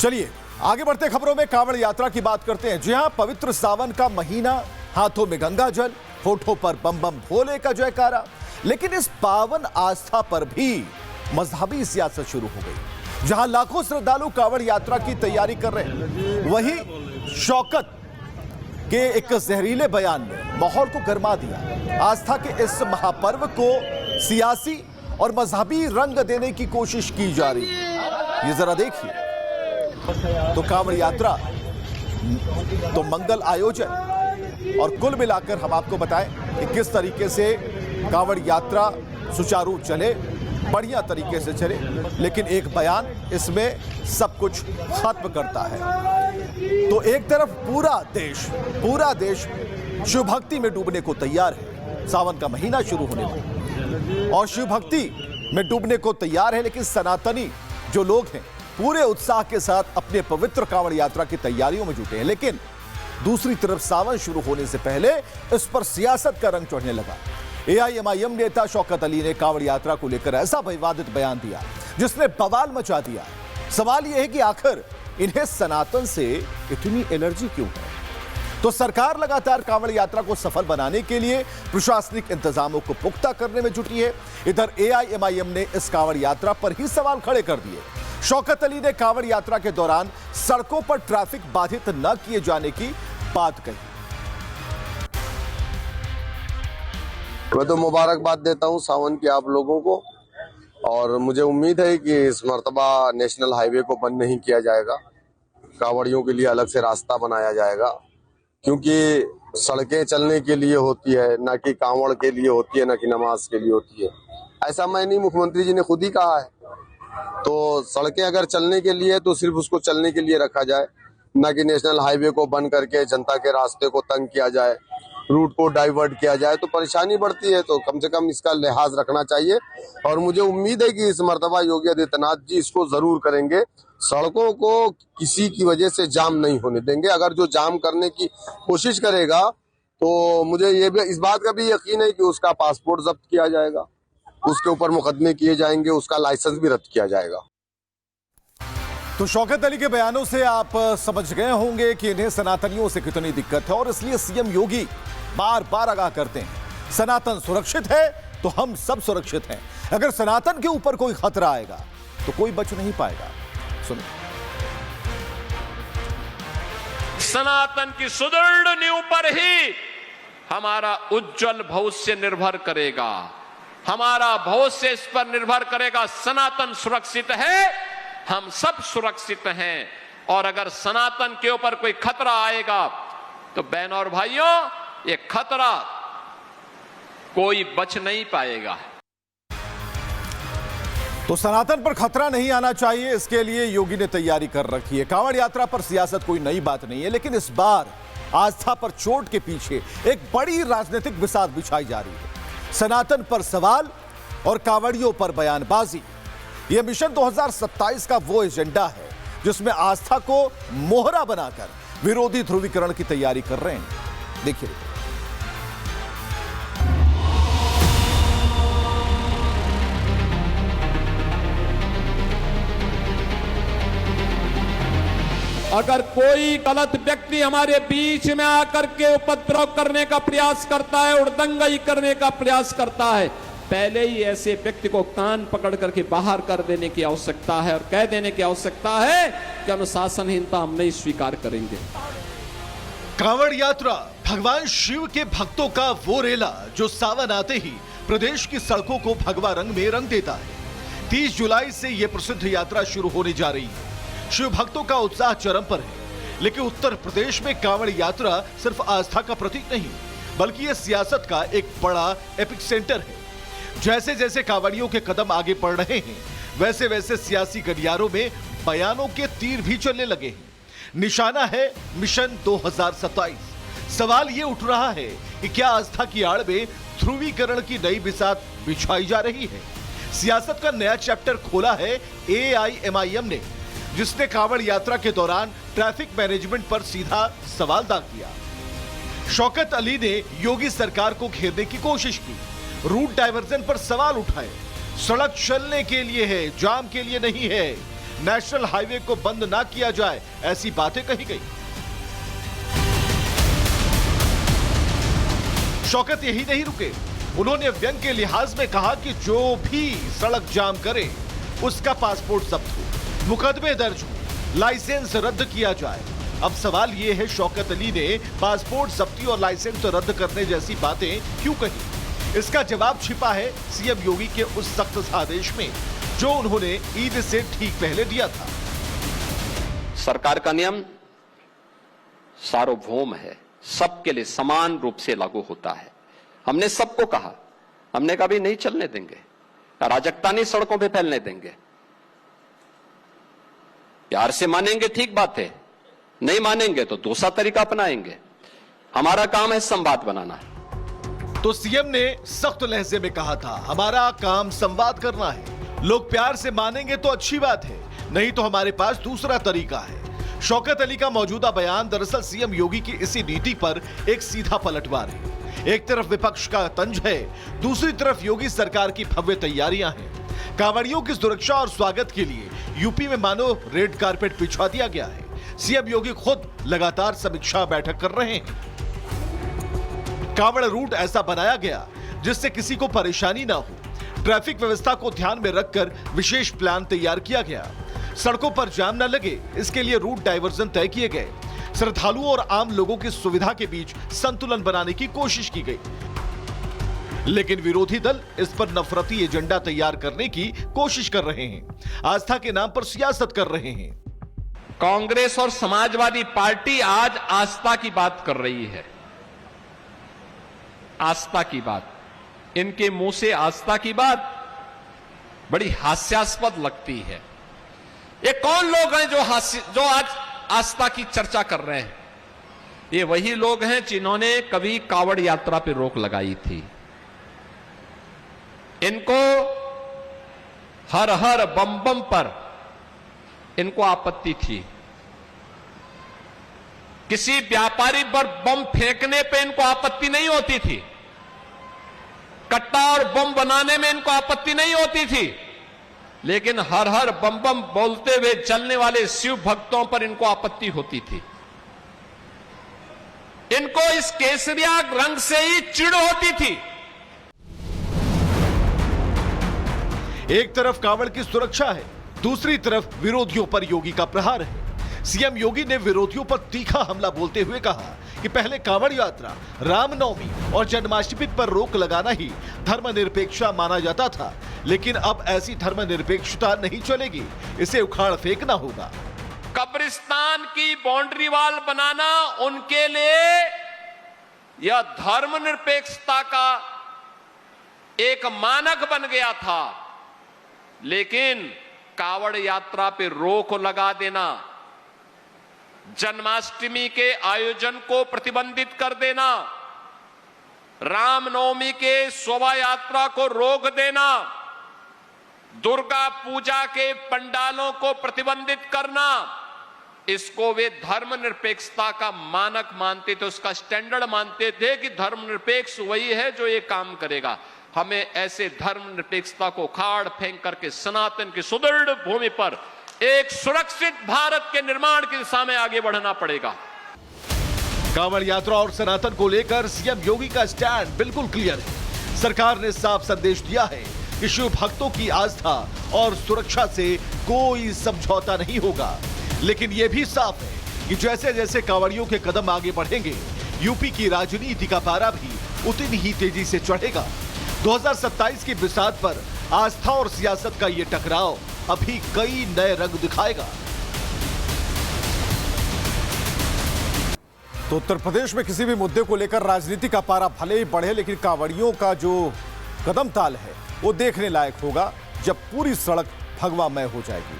चलिए आगे बढ़ते खबरों में कांवड़ यात्रा की बात करते हैं। जी हां, पवित्र सावन का महीना, हाथों में गंगा जल, होठों पर बम बम भोले का जयकारा। लेकिन इस पावन आस्था पर भी मजहबी सियासत शुरू हो गई। जहां लाखों श्रद्धालु कांवड़ यात्रा की तैयारी कर रहे हैं, वहीं शौकत के एक जहरीले बयान ने माहौल को गरमा दिया। आस्था के इस महापर्व को सियासी और मजहबी रंग देने की कोशिश की जा रही है। ये जरा देखिए, तो कांवड़ यात्रा तो मंगल आयोजन, और कुल मिलाकर हम आपको बताएं कि किस तरीके से कांवड़ यात्रा सुचारू चले, बढ़िया तरीके से चले। लेकिन एक बयान इसमें सब कुछ खत्म करता है। तो एक तरफ पूरा देश शिव भक्ति में डूबने को तैयार है। सावन का महीना शुरू होने वाला और शिव भक्ति में डूबने को तैयार है। लेकिन सनातनी जो लोग हैं पूरे उत्साह के साथ अपने पवित्र कांवड़ यात्रा की तैयारियों में जुटे हैं। लेकिन दूसरी तरफ सावन शुरू होने से पहले इस पर सियासत का रंग चढ़ने लगा। एआईएमआईएम नेता शौकत अली ने कांवड़ यात्रा को लेकर ऐसा विवादित बयान दिया जिसने बवाल मचा दिया। सवाल यह है कि आखिर इन्हें सनातन से इतनी एलर्जी क्यों है? तो सरकार लगातार कांवड़ यात्रा को सफल बनाने के लिए प्रशासनिक इंतजामों को पुख्ता करने में जुटी है। इधर एआईएमआईएम ने इस कांवड़ यात्रा पर ही सवाल खड़े कर दिए। शौकत अली ने कांवड़ यात्रा के दौरान सड़कों पर ट्रैफिक बाधित न किए जाने की बात कही। मैं तो मुबारकबाद देता हूं सावन की आप लोगों को, और मुझे उम्मीद है कि इस मर्तबा नेशनल हाईवे को बंद नहीं किया जाएगा। कांवड़ियों के लिए अलग से रास्ता बनाया जाएगा, क्योंकि सड़कें चलने के लिए होती है, ना कि कांवड़ के लिए होती है, ना कि नमाज के लिए होती है। ऐसा मैं नहीं, मुख्यमंत्री जी ने खुद ही कहा है। तो सड़कें अगर चलने के लिए तो सिर्फ उसको चलने के लिए रखा जाए, ना कि नेशनल हाईवे को बंद करके जनता के रास्ते को तंग किया जाए, रूट को डाइवर्ट किया जाए, तो परेशानी बढ़ती है। तो कम से कम इसका लिहाज रखना चाहिए। और मुझे उम्मीद है कि इस मर्तबा योगी आदित्यनाथ जी इसको जरूर करेंगे। सड़कों को किसी की वजह से जाम नहीं होने देंगे। अगर जो जाम करने की कोशिश करेगा तो मुझे ये भी इस बात का भी यकीन है कि उसका पासपोर्ट जब्त किया जाएगा, उसके ऊपर मुकदमे किए जाएंगे, उसका लाइसेंस भी रद्द किया जाएगा। तो शौकत अली के बयानों से आप समझ गए होंगे कि इन्हें सनातनियों से कितनी दिक्कत है, और इसलिए सीएम योगी बार बार आगाह करते हैं, सनातन सुरक्षित है तो हम सब सुरक्षित हैं। अगर सनातन के ऊपर कोई खतरा आएगा तो कोई बच नहीं पाएगा। सुनिए। सनातन की सुदृढ़ नींव पर ही हमारा उज्जवल भविष्य निर्भर करेगा। हमारा भविष्य इस पर निर्भर करेगा। सनातन सुरक्षित है, हम सब सुरक्षित हैं। और अगर सनातन के ऊपर कोई खतरा आएगा तो बहनों और भाइयों, ये खतरा कोई बच नहीं पाएगा। तो सनातन पर खतरा नहीं आना चाहिए, इसके लिए योगी ने तैयारी कर रखी है। कांवड़ यात्रा पर सियासत कोई नई बात नहीं है, लेकिन इस बार आस्था पर चोट के पीछे एक बड़ी राजनीतिक बिसात बिछाई जा रही है। सनातन पर सवाल और कांवड़ियों पर बयानबाजी। यह मिशन 2027 का वो एजेंडा है जिसमें आस्था को मोहरा बनाकर विरोधी ध्रुवीकरण की तैयारी कर रहे हैं। देखिए। अगर कोई गलत व्यक्ति हमारे बीच में आकर के उपद्रव करने का प्रयास करता है, उड़दंगई करने का प्रयास करता है, पहले ही ऐसे व्यक्ति को कान पकड़ करके बाहर कर देने की आवश्यकता है, और कह देने की आवश्यकता है कि अनुशासनहीनता हम नहीं स्वीकार करेंगे। कांवड़ यात्रा भगवान शिव के भक्तों का वो रेला जो सावन आते ही प्रदेश की सड़कों को भगवा रंग में रंग देता है। 30 जुलाई से यह प्रसिद्ध यात्रा शुरू होने जा रही है। शिव भक्तों का उत्साह चरम पर है। लेकिन उत्तर प्रदेश में कांवड़ यात्रा सिर्फ आस्था का प्रतीक नहीं, बल्कि यह सियासत का एक बड़ा एपिक सेंटर है। जैसे जैसे कांवड़ियों के कदम आगे बढ़ रहे हैं, वैसे वैसे सियासी गलियारों में बयानों के तीर भी चलने लगे हैं। निशाना है मिशन 2027। सवाल यह उठ रहा है कि क्या आस्था की आड़ में ध्रुवीकरण की नई बिसात बिछाई जा रही है? सियासत का नया चैप्टर खोला है एआईएमआईएम ने, जिसने कांवड़ यात्रा के दौरान ट्रैफिक मैनेजमेंट पर सीधा सवाल दाग दिया। शौकत अली ने योगी सरकार को घेरने की कोशिश की, रूट डायवर्जन पर सवाल उठाए। सड़क चलने के लिए है, जाम के लिए नहीं है। नेशनल हाईवे को बंद ना किया जाए, ऐसी बातें कही गई। शौकत यही नहीं रुके, उन्होंने व्यंग के लिहाज में कहा कि जो भी सड़क जाम करे उसका पासपोर्ट जब्त हो, मुकदमे दर्ज हो, लाइसेंस रद्द किया जाए। अब सवाल यह है, शौकत अली ने पासपोर्ट जब्ती और लाइसेंस रद्द करने जैसी बातें क्यों कही? इसका जवाब छिपा है सीएम योगी के उस सख्त आदेश में जो उन्होंने ईद से ठीक पहले दिया था। सरकार का नियम सार्वभौम है, सबके लिए समान रूप से लागू होता है। हमने सबको कहा, हमने कभी नहीं चलने देंगे, अराजकता नहीं सड़कों पे फैलने देंगे। प्यार से मानेंगे ठीक बात है, नहीं मानेंगे तो दूसरा तरीका अपनाएंगे। हमारा काम है संवाद बनाना। तो सीएम ने सख्त लहजे में कहा था, हमारा काम संवाद करना है। लोग प्यार से मानेंगे तो अच्छी बात है, नहीं तो हमारे पास दूसरा तरीका है। शौकत अली का मौजूदा बयान दरअसल सीएम योगी की इसी नीति पर एक सीधा पलटवार है। एक तरफ विपक्ष का तंज है, दूसरी तरफ योगी सरकार की भव्य तैयारियां हैं। कांवड़ियों की सुरक्षा और स्वागत के लिए यूपी में मानो रेड कारपेट बिछा दिया गया है। सीएम योगी खुद लगातार समीक्षा बैठक कर रहे हैं। कांवड़ रूट ऐसा बनाया गया जिससे किसी को परेशानी ना हो। ट्रैफिक व्यवस्था को ध्यान में रखकर विशेष प्लान तैयार किया गया। सड़कों पर जाम न लगे, इसके लिए रूट डायवर्जन तय किए गए। श्रद्धालुओं और आम लोगों की सुविधा के बीच संतुलन बनाने की कोशिश की गई। लेकिन विरोधी दल इस पर नफरती एजेंडा तैयार करने की कोशिश कर रहे हैं, आस्था के नाम पर सियासत कर रहे हैं। कांग्रेस और समाजवादी पार्टी आज आस्था की बात कर रही है। आस्था की बात, इनके मुंह से आस्था की बात बड़ी हास्यास्पद लगती है। ये कौन लोग हैं जो आज आस्था की चर्चा कर रहे हैं? ये वही लोग हैं जिन्होंने कभी कावड़ यात्रा पर रोक लगाई थी। इनको हर हर बम बम पर इनको आपत्ति थी। किसी व्यापारी पर बम फेंकने पे इनको आपत्ति नहीं होती थी। कट्टा और बम बनाने में इनको आपत्ति नहीं होती थी। लेकिन हर हर बम बम बोलते हुए चलने वाले शिव भक्तों पर इनको आपत्ति होती थी। इनको इस केसरिया रंग से ही चिढ़ होती थी। एक तरफ कांवड़ की सुरक्षा है, दूसरी तरफ विरोधियों पर योगी का प्रहार है। सीएम योगी ने विरोधियों पर तीखा हमला बोलते हुए कहा कि पहले कांवड़ यात्रा, रामनवमी और जन्माष्टमी पर रोक लगाना ही धर्मनिरपेक्षता माना जाता था, लेकिन अब ऐसी धर्मनिरपेक्षता नहीं चलेगी, इसे उखाड़ फेंकना होगा। कब्रिस्तान की बाउंड्री वॉल बनाना उनके लिए यह धर्मनिरपेक्षता का एक मानक बन गया था। लेकिन कावड़ यात्रा पे रोक लगा देना, जन्माष्टमी के आयोजन को प्रतिबंधित कर देना, रामनवमी के शोभा यात्रा को रोक देना, दुर्गा पूजा के पंडालों को प्रतिबंधित करना, इसको वे धर्मनिरपेक्षता का मानक मानते थे, उसका स्टैंडर्ड मानते थे कि धर्मनिरपेक्ष वही है जो ये काम करेगा। हमें ऐसे धर्मनिरपेक्षता को उखाड़ फेंक करके सनातन की सुदृढ़ भूमि पर एक सुरक्षित भारत के निर्माण की दिशा में आगे बढ़ना पड़ेगा। कांवड़ यात्रा और सनातन को लेकर सीएम योगी का स्टैंड बिल्कुल क्लियर है। सरकार ने साफ संदेश दिया है कि शिव भक्तों की आस्था और सुरक्षा से कोई समझौता नहीं होगा। लेकिन यह भी साफ है कि जैसे जैसे कांवड़ियों के कदम आगे बढ़ेंगे, यूपी की राजनीति का पारा भी उतनी ही तेजी से चढ़ेगा। 2027 की बिसात पर आस्था और सियासत का यह टकराव अभी कई नए रंग दिखाएगा। तो उत्तर प्रदेश में किसी भी मुद्दे को लेकर राजनीति का पारा भले ही बढ़े, लेकिन कांवड़ियों का जो कदम ताल है वो देखने लायक होगा जब पूरी सड़क भगवामय हो जाएगी।